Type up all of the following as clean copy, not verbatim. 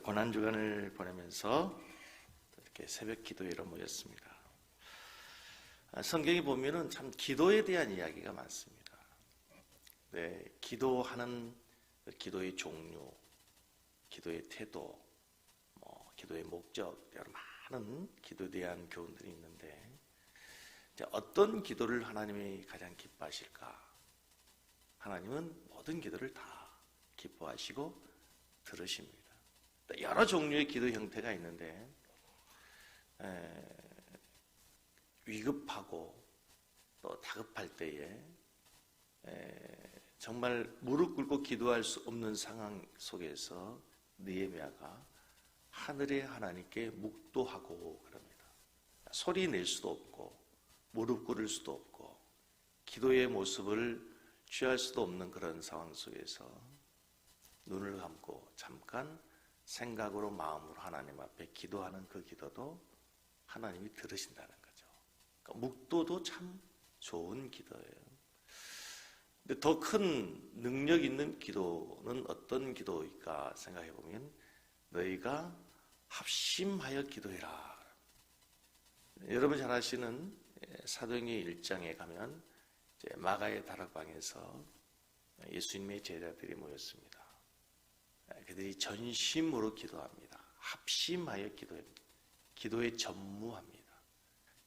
고난주간을 보내면서 이렇게 새벽 기도회로 모였습니다. 성경에 보면은 참 기도에 대한 이야기가 많습니다. 네, 기도하는 기도의 종류, 기도의 태도, 기도의 목적, 여러 많은 기도에 대한 교훈들이 있는데, 어떤 기도를 하나님이 가장 기뻐하실까? 하나님은 모든 기도를 다 기뻐하시고 들으십니다. 여러 종류의 기도 형태가 있는데, 위급하고 또 다급할 때에 정말 무릎 꿇고 기도할 수 없는 상황 속에서 느헤미야가 하늘의 하나님께 묵도하고 그럽니다. 소리 낼 수도 없고 무릎 꿇을 수도 없고 기도의 모습을 취할 수도 없는 그런 상황 속에서 눈을 감고 잠깐 생각으로 마음으로 하나님 앞에 기도하는 그 기도도 하나님이 들으신다는 거죠. 그러니까 묵도도 참 좋은 기도예요. 근데 더 큰 능력 있는 기도는 어떤 기도일까 생각해 보면, 너희가 합심하여 기도해라. 여러분 잘 아시는 사도행전 1장에 가면 마가의 다락방에서 예수님의 제자들이 모였습니다. 그들이 전심으로 기도합니다. 합심하여 기도합니다. 기도에 전무합니다.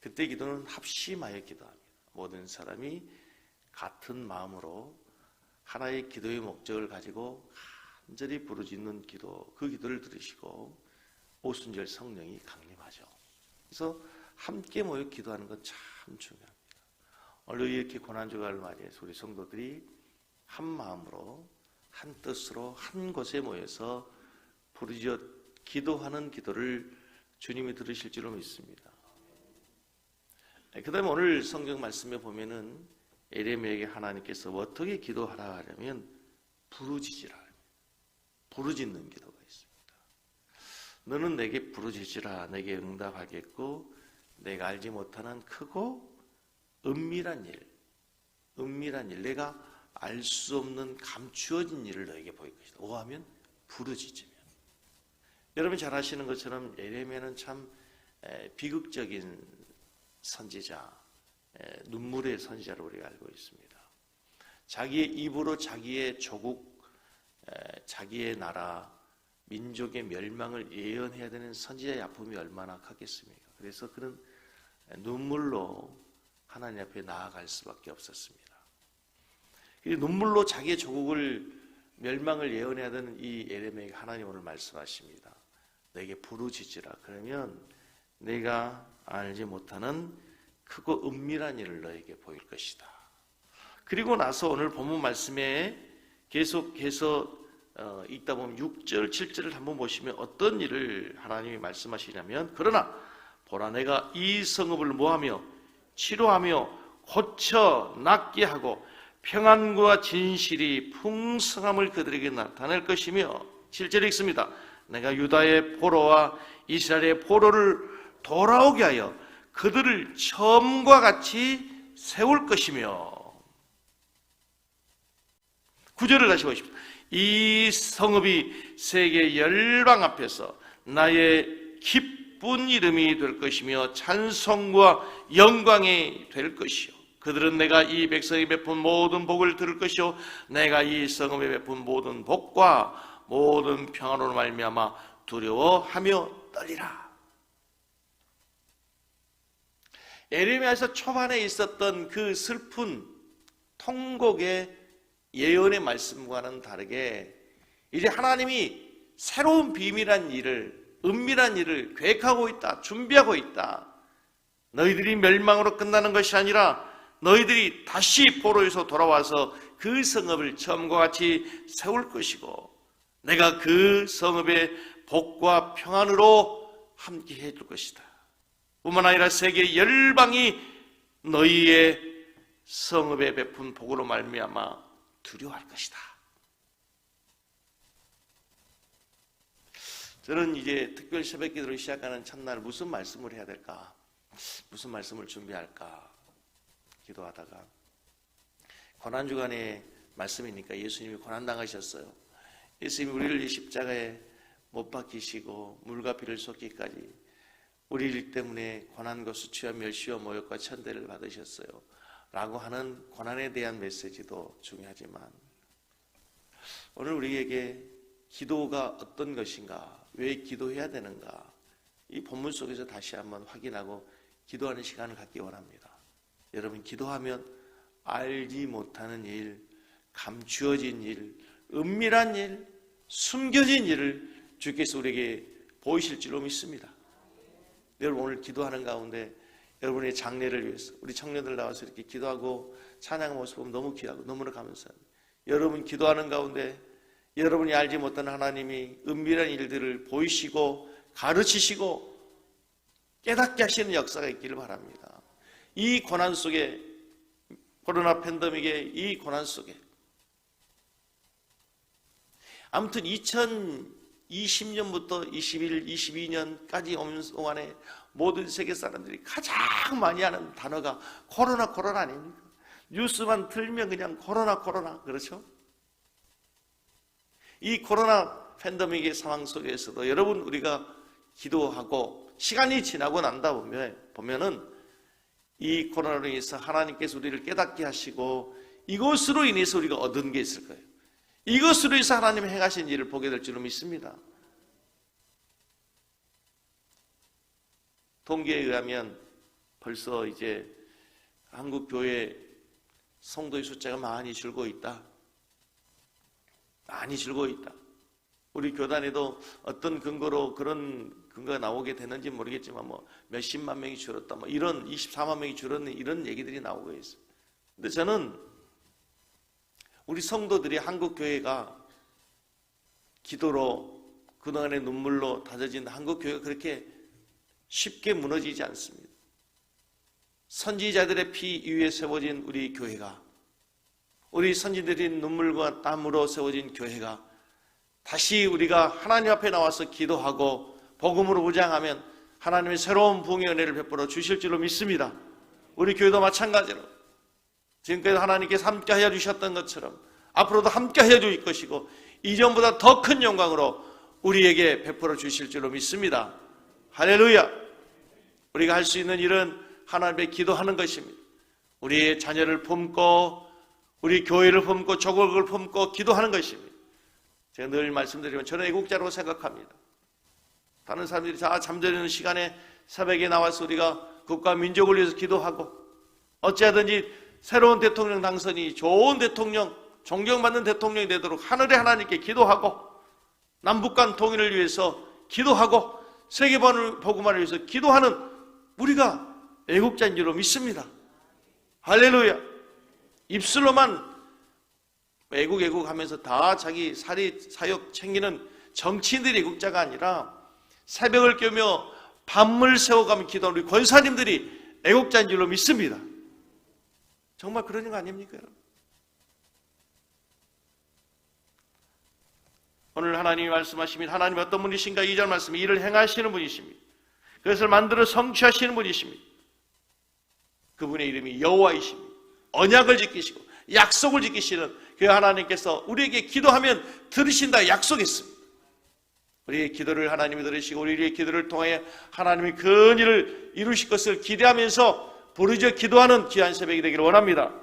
그때 기도는 합심하여 기도합니다. 모든 사람이 같은 마음으로 하나의 기도의 목적을 가지고 간절히 부르짖는 기도, 그 기도를 들으시고 오순절 성령이 강림하죠. 그래서 함께 모여 기도하는 건 참 중요합니다. 오늘 이렇게 고난주간을 맞이해서 우리 성도들이 한 마음으로 한 뜻으로 한 곳에 모여서 부르짖어 기도하는 기도를 주님이 들으실 줄로 믿습니다. 그 다음에 오늘 성경 말씀에 보면은 예레미야에게 하나님께서 어떻게 기도하라 하려면 부르짖으라, 부르짖는 기도가 있습니다. 너는 내게 부르짖으라, 내게 응답하겠고 내가 알지 못하는 크고 은밀한 일, 내가 알 수 없는 감추어진 일을 너에게 보일 것이다. 뭐하면? 부르짖으면. 여러분 잘 아시는 것처럼 예레미야는 참 비극적인 선지자, 눈물의 선지자로 우리가 알고 있습니다. 자기의 입으로 자기의 조국, 자기의 나라, 민족의 멸망을 예언해야 되는 선지자의 아픔이 얼마나 크겠습니까? 그래서 그는 눈물로 하나님 앞에 나아갈 수밖에 없었습니다. 눈물로 자기의 조국을 멸망을 예언해야 되는 이 예레미야에게 하나님 오늘 말씀하십니다. 내게 부르짖으라. 그러면 내가 알지 못하는 크고 은밀한 일을 너에게 보일 것이다. 그리고 나서 오늘 본문 말씀에 계속해서 읽다 보면 6절, 7절을 한번 보시면 어떤 일을 하나님이 말씀하시냐면, 그러나 보라 내가 이 성읍을 뭐하며 치료하며 고쳐 낫게 하고 평안과 진실이 풍성함을 그들에게 나타낼 것이며, 7절에 읽습니다. 내가 유다의 포로와 이스라엘의 포로를 돌아오게 하여 그들을 처음과 같이 세울 것이며, 9절을 다시 보십시오. 이 성읍이 세계 열방 앞에서 나의 기쁜 이름이 될 것이며 찬송과 영광이 될 것이요, 그들은 내가 이 백성이 베푼 모든 복을 들을 것이요 내가 이 성읍에 베푼 모든 복과 모든 평안으로 말미암아 두려워하며 떨리라. 예레미야에서 초반에 있었던 그 슬픈 통곡의 예언의 말씀과는 다르게 이제 하나님이 새로운 비밀한 일을, 은밀한 일을 계획하고 있다, 준비하고 있다. 너희들이 멸망으로 끝나는 것이 아니라 너희들이 다시 포로에서 돌아와서 그 성읍을 처음과 같이 세울 것이고 내가 그 성읍의 복과 평안으로 함께 해줄 것이다. 뿐만 아니라 세계 열방이 너희의 성읍에 베푼 복으로 말미암아 두려워할 것이다. 저는 이제 특별 새벽 기도를 시작하는 첫날 무슨 말씀을 해야 될까? 무슨 말씀을 준비할까? 기도하다가 고난주간의 말씀이니까 예수님이 고난당하셨어요. 예수님이 우리를 이 십자가에 못 박히시고 물과 비를 쏟기까지 우리 일 때문에 고난과 수치와 멸시와 모욕과 천대를 받으셨어요 라고 하는 고난에 대한 메시지도 중요하지만, 오늘 우리에게 기도가 어떤 것인가, 왜 기도해야 되는가, 이 본문 속에서 다시 한번 확인하고 기도하는 시간을 갖기 원합니다. 여러분, 기도하면 알지 못하는 일, 감추어진 일, 은밀한 일, 숨겨진 일을 주께서 우리에게 보이실 줄로 믿습니다. 여러분, 오늘 기도하는 가운데 여러분의 장래를 위해서 우리 청년들 나와서 이렇게 기도하고 찬양하는 모습 보면 너무 귀하고 너무나 감사합니다. 여러분 기도하는 가운데 여러분이 알지 못하는 하나님이 은밀한 일들을 보이시고 가르치시고 깨닫게 하시는 역사가 있기를 바랍니다. 이 고난 속에, 코로나 팬데믹의 이 고난 속에, 아무튼 2020년부터 21, 22년까지 오는 동안에 모든 세계 사람들이 가장 많이 하는 단어가 코로나 아닙니까? 뉴스만 틀면 그냥 코로나, 그렇죠? 이 코로나 팬데믹의 상황 속에서도 여러분, 우리가 기도하고 시간이 지나고 난다 보면은 이 코로나로 인해서 하나님께서 우리를 깨닫게 하시고 이것으로 인해서 우리가 얻은 게 있을 거예요. 이것으로 인해서 하나님이 행하신 일을 보게 될 줄로 믿습니다. 통계에 의하면 벌써 이제 한국 교회 성도의 숫자가 많이 줄고 있다. 많이 줄고 있다. 우리 교단에도 어떤 근거로 그런 근거가 나오게 되는지 모르겠지만 뭐 몇십만 명이 줄었다, 뭐 이런 24만 명이 줄었는 이런 얘기들이 나오고 있어요. 근데 저는 우리 성도들이 한국 교회가 기도로 그동안의 눈물로 다져진 한국 교회가 그렇게 쉽게 무너지지 않습니다. 선지자들의 피 위에 세워진 우리 교회가, 우리 선지들의 눈물과 땀으로 세워진 교회가 다시 우리가 하나님 앞에 나와서 기도하고 복음으로 무장하면 하나님의 새로운 부흥의 은혜를 베풀어 주실 줄로 믿습니다. 우리 교회도 마찬가지로 지금까지 하나님께서 함께 하여 주셨던 것처럼 앞으로도 함께 하여 주실 것이고 이전보다 더 큰 영광으로 우리에게 베풀어 주실 줄로 믿습니다. 할렐루야. 우리가 할 수 있는 일은 하나님께 기도하는 것입니다. 우리의 자녀를 품고 우리 교회를 품고 조국을 품고 기도하는 것입니다. 제가 늘 말씀드리면 저는 애국자라고 생각합니다. 다른 사람들이 다 잠들는 시간에 새벽에 나와서 우리가 국가 민족을 위해서 기도하고 어찌하든지 새로운 대통령 당선이 좋은 대통령, 존경받는 대통령이 되도록 하늘의 하나님께 기도하고 남북 간 통일을 위해서 기도하고 세계 복음화를 위해서 기도하는 우리가 애국자인 줄로 믿습니다. 할렐루야. 입술로만 애국 하면서 다 자기 사역 챙기는 정치인들이 애국자가 아니라 새벽을 깨우며 밤을 새워가며 기도하는 우리 권사님들이 애국자인 줄로 믿습니다. 정말 그런 거 아닙니까, 여러분? 오늘 하나님이 말씀하시면 하나님이 어떤 분이신가? 2절 말씀에 일을 행하시는 분이십니다. 그것을 만들어 성취하시는 분이십니다. 그분의 이름이 여호와이십니다. 언약을 지키시고 약속을 지키시는 그 하나님께서 우리에게 기도하면 들으신다 약속했습니다. 우리의 기도를 하나님이 들으시고 우리의 기도를 통해 하나님이 큰 일을 이루실 것을 기대하면서 부르짖어 기도하는 귀한 새벽이 되기를 원합니다.